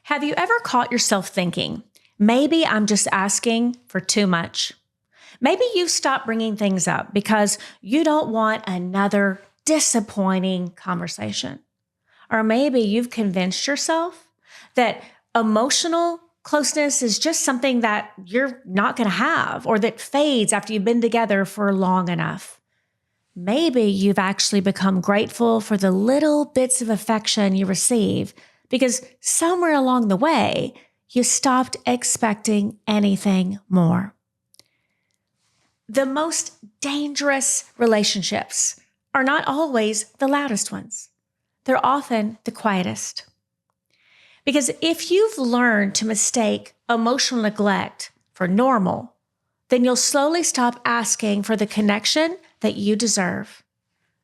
Have you ever caught yourself thinking, maybe I'm just asking for too much? Maybe you stop bringing things up because you don't want another disappointing conversation. Or maybe you've convinced yourself that emotional closeness is just something that you're not going to have or that fades after you've been together for long enough. Maybe you've actually become grateful for the little bits of affection you receive because somewhere along the way, you stopped expecting anything more. The most dangerous relationships are not always the loudest ones. They're often the quietest. Because if you've learned to mistake emotional neglect for normal, then you'll slowly stop asking for the connection that you deserve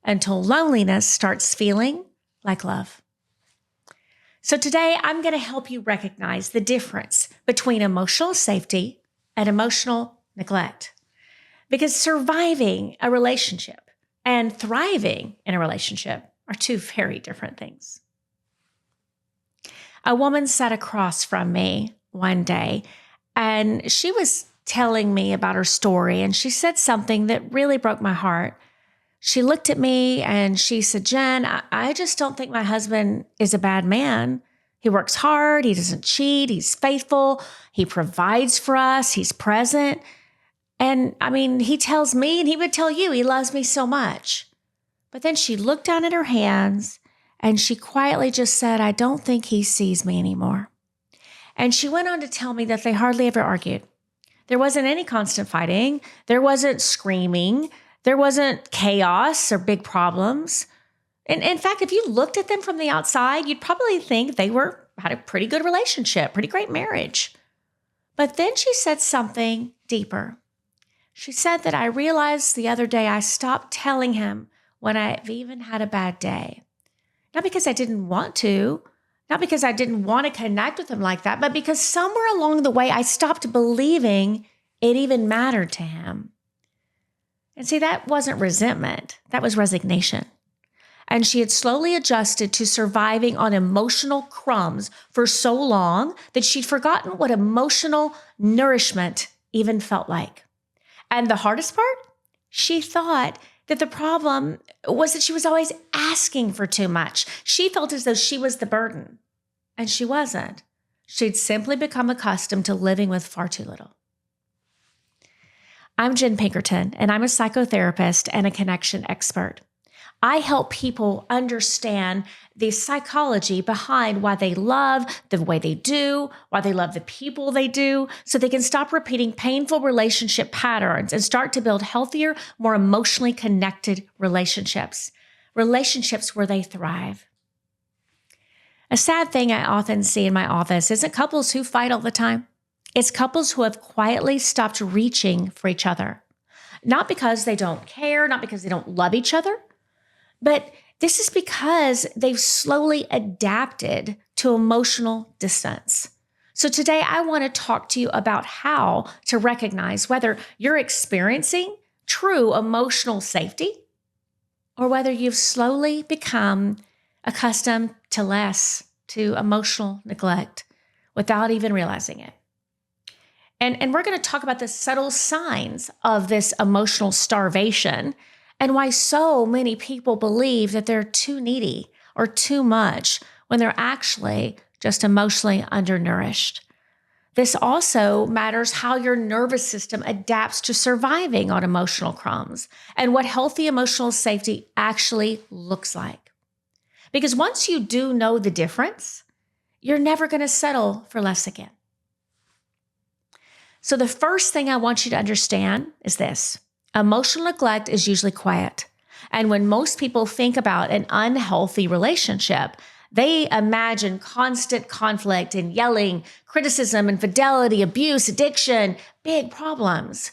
until loneliness starts feeling like love. So today, I'm going to help you recognize the difference between emotional safety and emotional neglect. Because surviving a relationship and thriving in a relationship are two very different things. A woman sat across from me one day, and she was telling me about her story, and she said something that really broke my heart. She looked at me and she said, Jenn, I just don't think my husband is a bad man. He works hard. He doesn't cheat. He's faithful. He provides for us. He's present. And he tells me, and he would tell you, he loves me so much. But then she looked down at her hands and she quietly just said, I don't think he sees me anymore. And she went on to tell me that they hardly ever argued. There wasn't any constant fighting. There wasn't screaming. There wasn't chaos or big problems. And in fact, if you looked at them from the outside, you'd probably think they had a pretty good relationship, pretty great marriage. But then she said something deeper. She said that I realized the other day I stopped telling him when I've even had a bad day. Not because I didn't want to, not because I didn't want to connect with him like that, but because somewhere along the way, I stopped believing it even mattered to him. And see, that wasn't resentment. That was resignation. And she had slowly adjusted to surviving on emotional crumbs for so long that she'd forgotten what emotional nourishment even felt like. And the hardest part, she thought that the problem was that she was always asking for too much. She felt as though she was the burden, and she wasn't. She'd simply become accustomed to living with far too little. I'm Jenn Pinkerton, and I'm a psychotherapist and a connection expert. I help people understand the psychology behind why they love the way they do, why they love the people they do, so they can stop repeating painful relationship patterns and start to build healthier, more emotionally connected relationships where they thrive. A sad thing I often see in my office isn't couples who fight all the time. It's couples who have quietly stopped reaching for each other. Not because they don't care, not because they don't love each other, but this is because they've slowly adapted to emotional distance. So today I want to talk to you about how to recognize whether you're experiencing true emotional safety or whether you've slowly become accustomed to emotional neglect without even realizing it. And we're going to talk about the subtle signs of this emotional starvation and why so many people believe that they're too needy or too much when they're actually just emotionally undernourished. This also matters how your nervous system adapts to surviving on emotional crumbs and what healthy emotional safety actually looks like. Because once you do know the difference, you're never going to settle for less again. So the first thing I want you to understand is this. Emotional neglect is usually quiet. And when most people think about an unhealthy relationship, they imagine constant conflict and yelling, criticism, infidelity, abuse, addiction, big problems.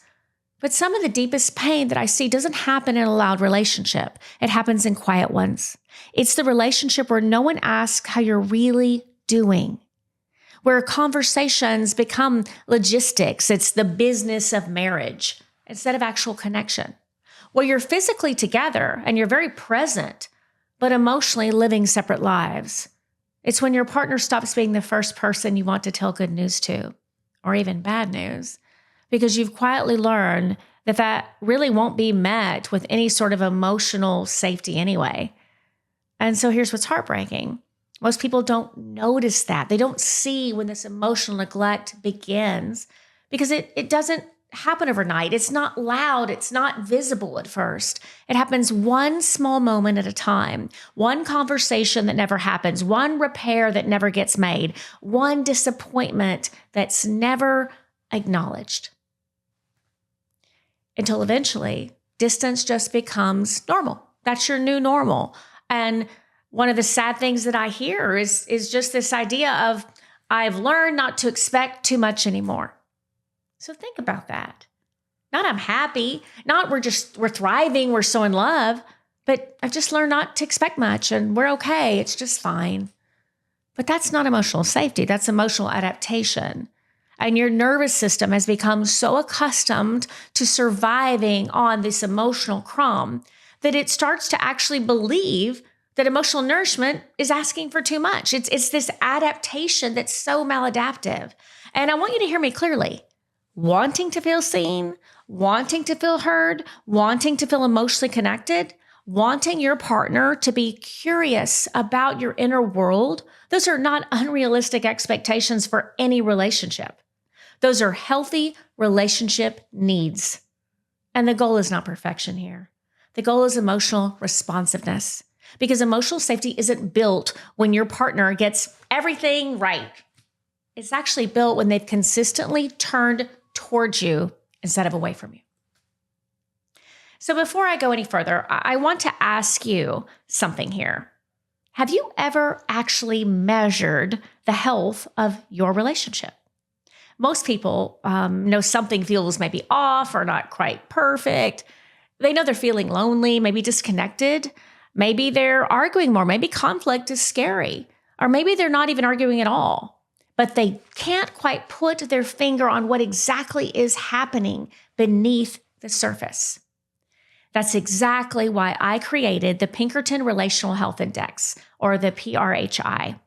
But some of the deepest pain that I see doesn't happen in a loud relationship. It happens in quiet ones. It's the relationship where no one asks how you're really doing, where conversations become logistics. It's the business of marriage instead of actual connection, where you're physically together and you're very present, but emotionally living separate lives. It's when your partner stops being the first person you want to tell good news to, or even bad news, because you've quietly learned that that really won't be met with any sort of emotional safety anyway. And so here's what's heartbreaking. Most people don't notice that. They don't see when this emotional neglect begins because it doesn't happen overnight. It's not loud. It's not visible at first. It happens one small moment at a time, one conversation that never happens, one repair that never gets made, one disappointment that's never acknowledged. Until eventually, distance just becomes normal. That's your new normal. And one of the sad things that I hear is just this idea of, I've learned not to expect too much anymore. So think about that. Not I'm happy, not we're thriving, we're so in love, but I've just learned not to expect much and we're okay, it's just fine. But that's not emotional safety, that's emotional adaptation. And your nervous system has become so accustomed to surviving on this emotional crumb that it starts to actually believe that emotional nourishment is asking for too much. It's this adaptation that's so maladaptive. And I want you to hear me clearly. Wanting to feel seen, wanting to feel heard, wanting to feel emotionally connected, wanting your partner to be curious about your inner world, those are not unrealistic expectations for any relationship. Those are healthy relationship needs. And the goal is not perfection here. The goal is emotional responsiveness, because emotional safety isn't built when your partner gets everything right. It's actually built when they've consistently turned towards you instead of away from you. So before I go any further, I want to ask you something here. Have you ever actually measured the health of your relationship? Most people know something feels maybe off or not quite perfect. They know they're feeling lonely, maybe disconnected. Maybe they're arguing more. Maybe conflict is scary. Or maybe they're not even arguing at all. But they can't quite put their finger on what exactly is happening beneath the surface. That's exactly why I created the Pinkerton Relational Health Index, or the PRHI.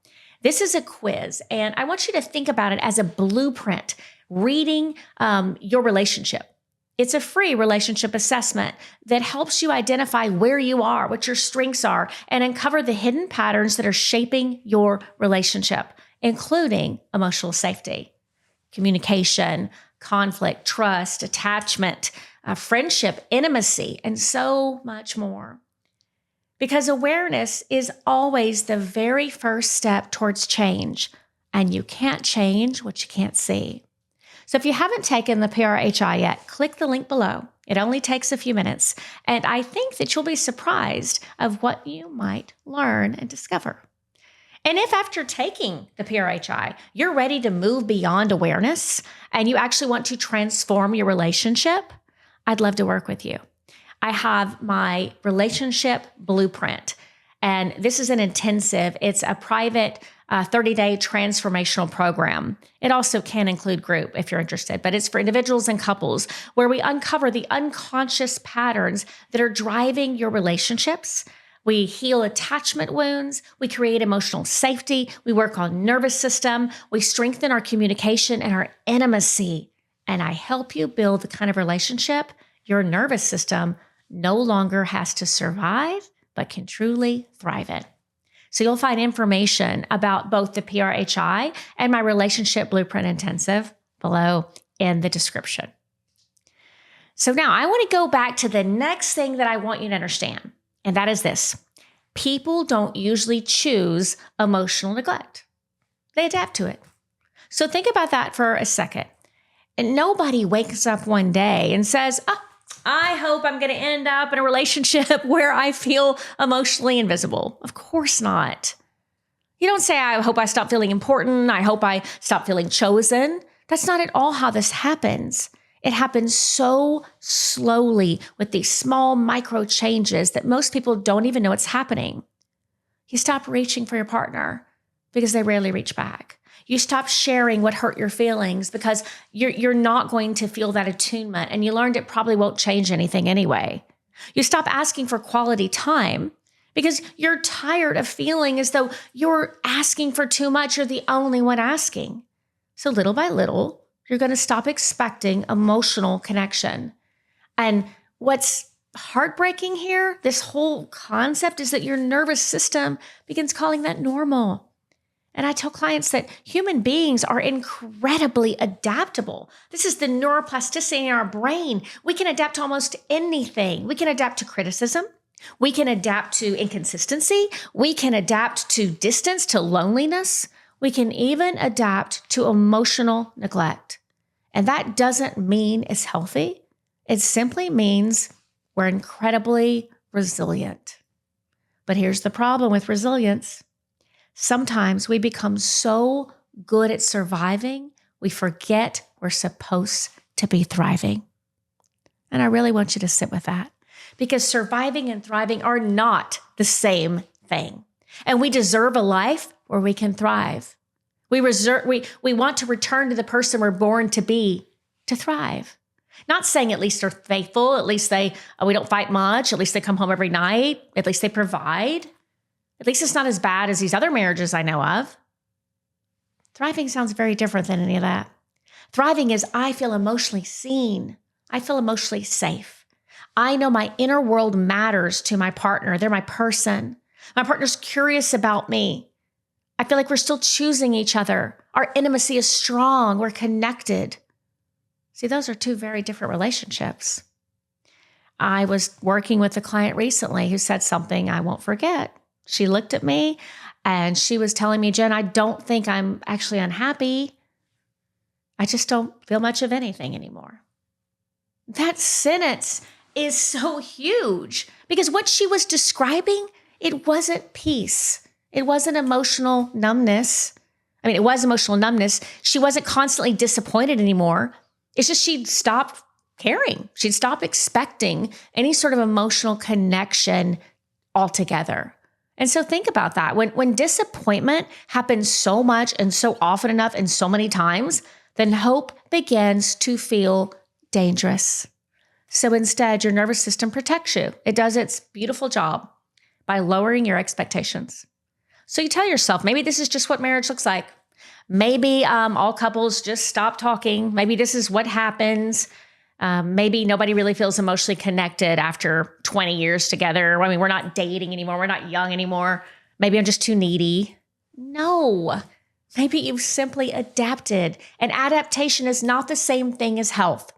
This is a quiz, and I want you to think about it as a blueprint, reading your relationship. It's a free relationship assessment that helps you identify where you are, what your strengths are, and uncover the hidden patterns that are shaping your relationship, including emotional safety, communication, conflict, trust, attachment, friendship, intimacy, and so much more. Because awareness is always the very first step towards change, and you can't change what you can't see. So if you haven't taken the PRHI yet, click the link below. It only takes a few minutes, and I think that you'll be surprised of what you might learn and discover. And if after taking the PRHI, you're ready to move beyond awareness and you actually want to transform your relationship, I'd love to work with you. I have my relationship blueprint, and this is an intensive. It's a private 30-day transformational program. It also can include group if you're interested, but it's for individuals and couples where we uncover the unconscious patterns that are driving your relationships. We heal attachment wounds. We create emotional safety. We work on nervous system. We strengthen our communication and our intimacy. And I help you build the kind of relationship your nervous system no longer has to survive, but can truly thrive in. So you'll find information about both the PRHI and my Relationship Blueprint Intensive below in the description. So now I want to go back to the next thing that I want you to understand, and that is this. People don't usually choose emotional neglect. They adapt to it. So think about that for a second. And nobody wakes up one day and says, I hope I'm going to end up in a relationship where I feel emotionally invisible. Of course not. You don't say, I hope I stop feeling important. I hope I stop feeling chosen. That's not at all how this happens. It happens so slowly with these small micro changes that most people don't even know it's happening. You stop reaching for your partner because they rarely reach back. You stop sharing what hurt your feelings because you're not going to feel that attunement, and you learned it probably won't change anything anyway. You stop asking for quality time because you're tired of feeling as though you're asking for too much. You're the only one asking. So little by little, you're going to stop expecting emotional connection. And what's heartbreaking here, this whole concept, is that your nervous system begins calling that normal. And I tell clients that human beings are incredibly adaptable. This is the neuroplasticity in our brain. We can adapt to almost anything. We can adapt to criticism. We can adapt to inconsistency. We can adapt to distance, to loneliness. We can even adapt to emotional neglect. And that doesn't mean it's healthy. It simply means we're incredibly resilient. But here's the problem with resilience. Sometimes we become so good at surviving, we forget we're supposed to be thriving. And I really want you to sit with that, because surviving and thriving are not the same thing. And we deserve a life where we can thrive. We want to return to the person we're born to be, to thrive. Not saying at least they're faithful, at least we don't fight much, at least they come home every night, at least they provide. At least it's not as bad as these other marriages I know of. Thriving sounds very different than any of that. Thriving is I feel emotionally seen. I feel emotionally safe. I know my inner world matters to my partner. They're my person. My partner's curious about me. I feel like we're still choosing each other. Our intimacy is strong. We're connected. See, those are two very different relationships. I was working with a client recently who said something I won't forget. She looked at me and she was telling me, Jen, I don't think I'm actually unhappy. I just don't feel much of anything anymore. That sentence is so huge because what she was describing, it wasn't peace. It wasn't emotional numbness. I mean, it was emotional numbness. She wasn't constantly disappointed anymore. It's just she'd stopped caring. She'd stopped expecting any sort of emotional connection altogether. And so think about that. When disappointment happens so much and so often enough and so many times, then hope begins to feel dangerous. So instead, your nervous system protects you. It does its beautiful job by lowering your expectations. So you tell yourself, maybe this is just what marriage looks like. Maybe all couples just stop talking. Maybe this is what happens. Maybe nobody really feels emotionally connected after 20 years together. I mean, we're not dating anymore. We're not young anymore. Maybe I'm just too needy. No, maybe you've simply adapted, and adaptation is not the same thing as health.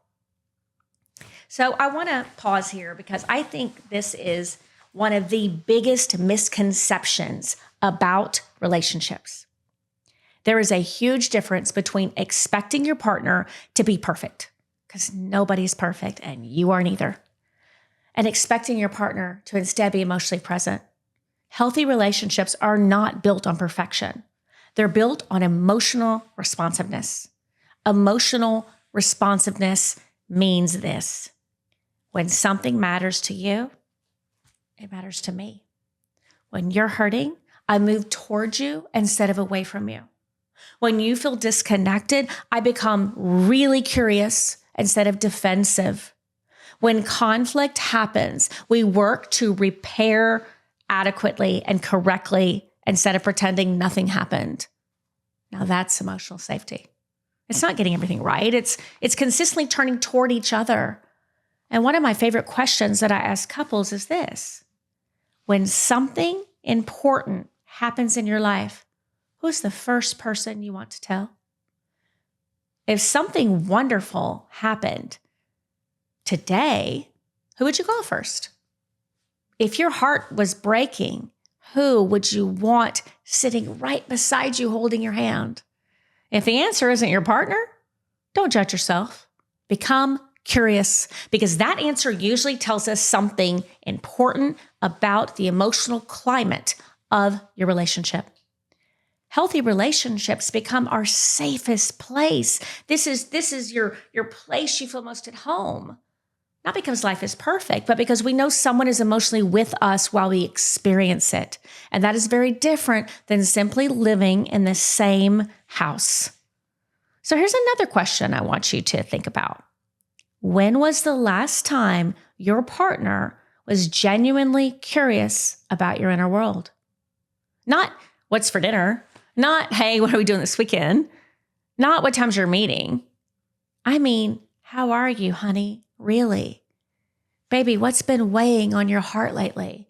So I want to pause here because I think this is one of the biggest misconceptions about relationships. There is a huge difference between expecting your partner to be perfect, because nobody's perfect and you aren't either, and expecting your partner to instead be emotionally present. Healthy relationships are not built on perfection. They're built on emotional responsiveness. Emotional responsiveness means this: when something matters to you, it matters to me. When you're hurting, I move towards you instead of away from you. When you feel disconnected, I become really curious instead of defensive. When conflict happens, we work to repair adequately and correctly instead of pretending nothing happened. Now that's emotional safety. It's not getting everything right. It's consistently turning toward each other. And one of my favorite questions that I ask couples is this: when something important happens in your life, who's the first person you want to tell? If something wonderful happened today, who would you call first? If your heart was breaking, who would you want sitting right beside you holding your hand? If the answer isn't your partner, don't judge yourself. Become curious, because that answer usually tells us something important about the emotional climate of your relationship. Healthy relationships become our safest place. This is your place you feel most at home. Not because life is perfect, but because we know someone is emotionally with us while we experience it. And that is very different than simply living in the same house. So here's another question I want you to think about. When was the last time your partner was genuinely curious about your inner world. Not what's for dinner, not, hey, what are we doing this weekend? Not what time's your meeting. I mean, how are you, honey? Really? Baby, what's been weighing on your heart lately?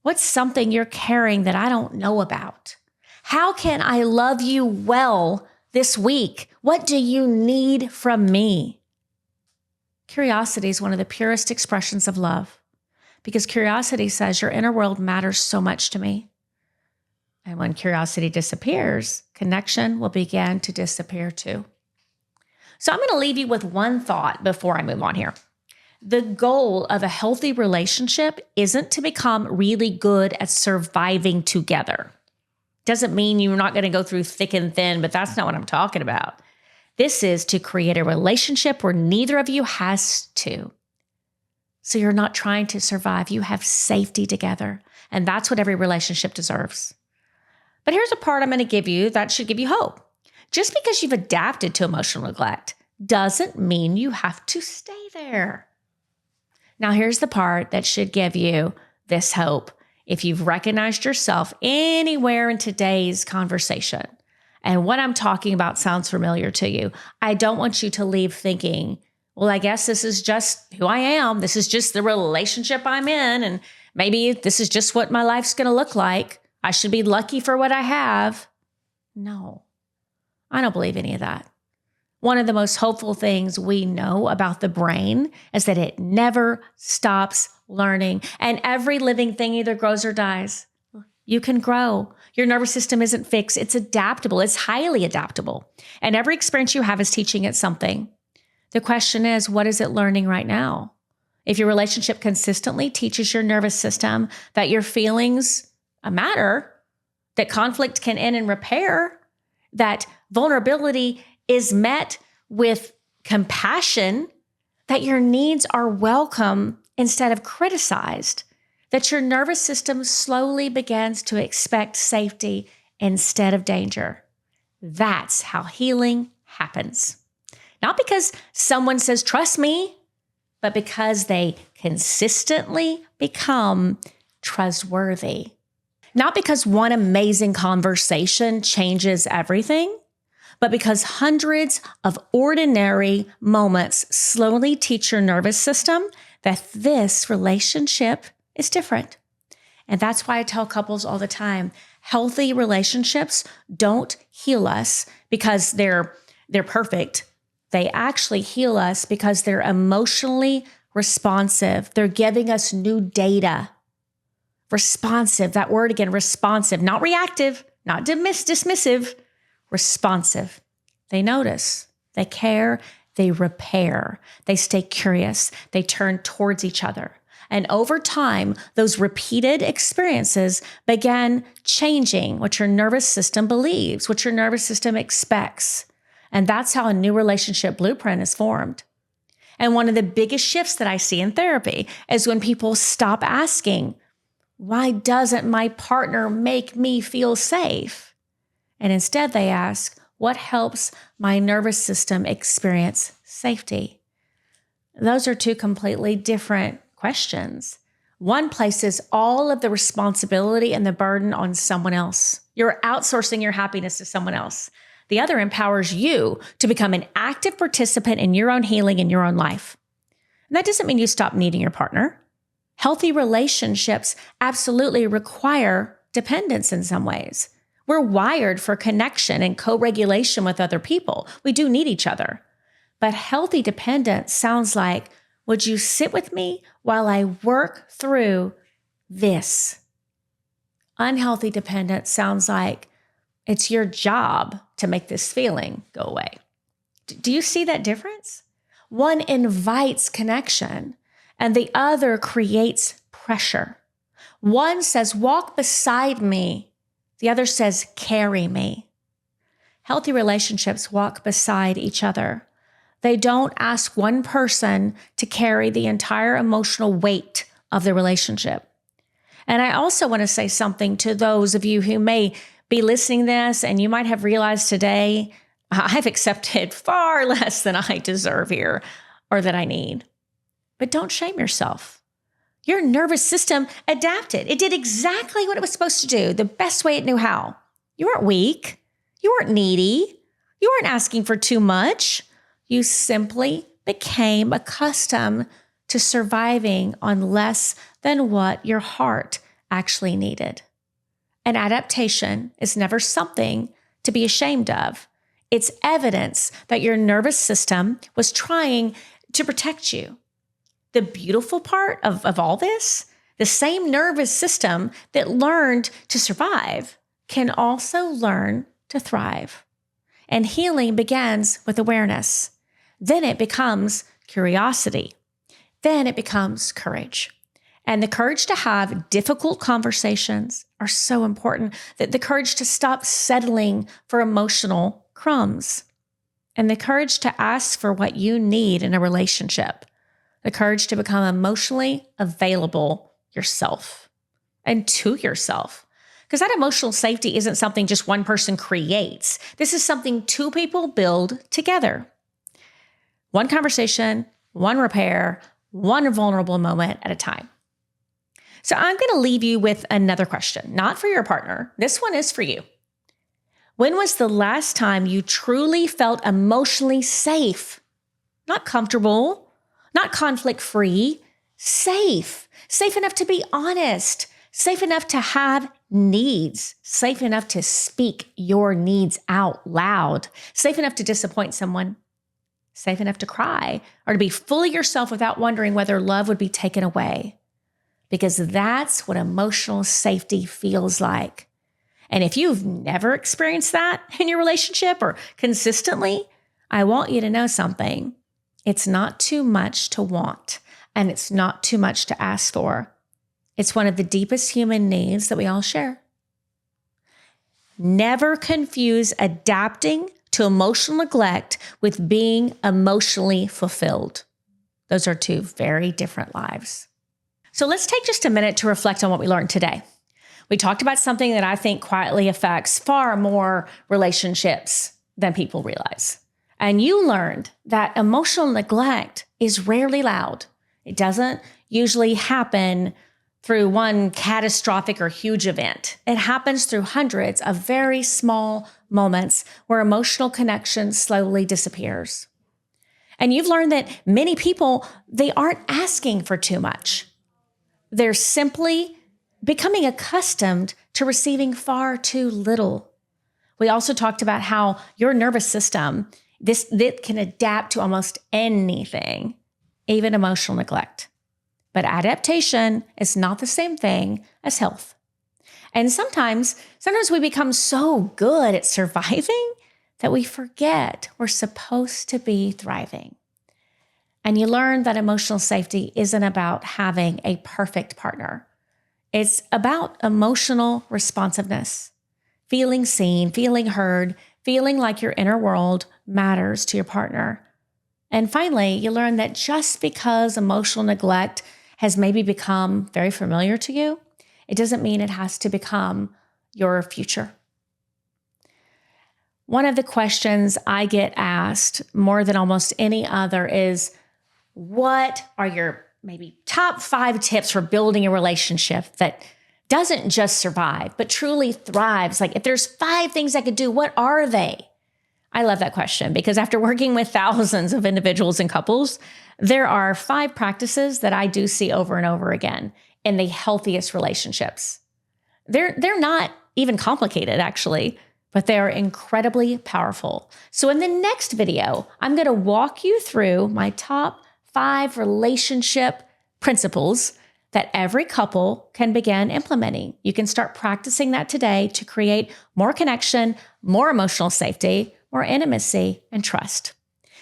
What's something you're carrying that I don't know about? How can I love you well this week? What do you need from me? Curiosity is one of the purest expressions of love because curiosity says your inner world matters so much to me. And when curiosity disappears, connection will begin to disappear too. So I'm going to leave you with one thought before I move on here. The goal of a healthy relationship isn't to become really good at surviving together. Doesn't mean you're not going to go through thick and thin, but that's not what I'm talking about. This is to create a relationship where neither of you has to. So you're not trying to survive. You have safety together. And that's what every relationship deserves. But here's a part I'm going to give you that should give you hope. Just because you've adapted to emotional neglect doesn't mean you have to stay there. Now, here's the part that should give you this hope. If you've recognized yourself anywhere in today's conversation, and what I'm talking about sounds familiar to you, I don't want you to leave thinking, well, I guess this is just who I am. This is just the relationship I'm in. And maybe this is just what my life's going to look like. I should be lucky for what I have. No, I don't believe any of that. One of the most hopeful things we know about the brain is that it never stops learning, and every living thing either grows or dies. You can grow. Your nervous system isn't fixed. It's adaptable. It's highly adaptable. And every experience you have is teaching it something. The question is, what is it learning right now? If your relationship consistently teaches your nervous system that your feelings matter, that conflict can end in repair, that vulnerability is met with compassion, that your needs are welcome instead of criticized, that your nervous system slowly begins to expect safety instead of danger. That's how healing happens. Not because someone says, trust me, but because they consistently become trustworthy. Not because one amazing conversation changes everything, but because hundreds of ordinary moments slowly teach your nervous system that this relationship is different. And that's why I tell couples all the time, healthy relationships don't heal us because they're perfect. They actually heal us because they're emotionally responsive. They're giving us new data. Responsive, that word again, responsive, not reactive, not dismissive, responsive. They notice, they care, they repair, they stay curious, they turn towards each other. And over time, those repeated experiences began changing what your nervous system believes, what your nervous system expects. And that's how a new relationship blueprint is formed. And one of the biggest shifts that I see in therapy is when people stop asking, why doesn't my partner make me feel safe? And instead they ask, what helps my nervous system experience safety? Those are two completely different questions. One places all of the responsibility and the burden on someone else. You're outsourcing your happiness to someone else. The other empowers you to become an active participant in your own healing in your own life. And that doesn't mean you stop needing your partner. Healthy relationships absolutely require dependence in some ways. We're wired for connection and co-regulation with other people. We do need each other. But healthy dependence sounds like, would you sit with me while I work through this? Unhealthy dependence sounds like it's your job to make this feeling go away. Do you see that difference? One invites connection and the other creates pressure. One says, walk beside me. The other says, carry me. Healthy relationships walk beside each other. They don't ask one person to carry the entire emotional weight of the relationship. And I also want to say something to those of you who may be listening to this and you might have realized today, I've accepted far less than I deserve here or that I need. But don't shame yourself. Your nervous system adapted. It did exactly what it was supposed to do, the best way it knew how. You weren't weak. You weren't needy. You weren't asking for too much. You simply became accustomed to surviving on less than what your heart actually needed. An adaptation is never something to be ashamed of. It's evidence that your nervous system was trying to protect you. The beautiful part of all this, the same nervous system that learned to survive can also learn to thrive. And healing begins with awareness. Then it becomes curiosity. Then it becomes courage. And the courage to have difficult conversations are so important. That the courage to stop settling for emotional crumbs. And the courage to ask for what you need in a relationship. The courage to become emotionally available yourself and to yourself. Because that emotional safety isn't something just one person creates. This is something two people build together. One conversation, one repair, one vulnerable moment at a time. So I'm going to leave you with another question, not for your partner. This one is for you. When was the last time you truly felt emotionally safe? Not comfortable, not conflict-free, safe. Safe enough to be honest, safe enough to have needs, safe enough to speak your needs out loud, safe enough to disappoint someone, safe enough to cry, or to be fully yourself without wondering whether love would be taken away. Because that's what emotional safety feels like. And if you've never experienced that in your relationship or consistently, I want you to know something. It's not too much to want, and it's not too much to ask for. It's one of the deepest human needs that we all share. Never confuse adapting to emotional neglect with being emotionally fulfilled. Those are two very different lives. So let's take just a minute to reflect on what we learned today. We talked about something that I think quietly affects far more relationships than people realize. And you learned that emotional neglect is rarely loud. It doesn't usually happen through one catastrophic or huge event. It happens through hundreds of very small moments where emotional connection slowly disappears. And you've learned that many people, they aren't asking for too much. They're simply becoming accustomed to receiving far too little. We also talked about how your nervous system, this can adapt to almost anything, even emotional neglect. But adaptation is not the same thing as health. And sometimes we become so good at surviving that we forget we're supposed to be thriving. And you learn that emotional safety isn't about having a perfect partner. It's about emotional responsiveness, feeling seen, feeling heard, feeling like your inner world matters to your partner. And finally, you learn that just because emotional neglect has maybe become very familiar to you, it doesn't mean it has to become your future. One of the questions I get asked more than almost any other is, what are your maybe top 5 tips for building a relationship that doesn't just survive, but truly thrives? Like, if there's 5 things I could do, what are they? I love that question because after working with thousands of individuals and couples, there are 5 practices that I do see over and over again in the healthiest relationships. They're not even complicated, actually, but they are incredibly powerful. So in the next video, I'm going to walk you through my top 5 relationship principles that every couple can begin implementing. You can start practicing that today to create more connection, more emotional safety, more intimacy, and trust.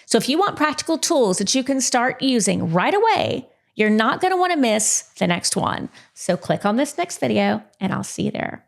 So if you want practical tools that you can start using right away, you're not going to want to miss the next one. So click on this next video and I'll see you there.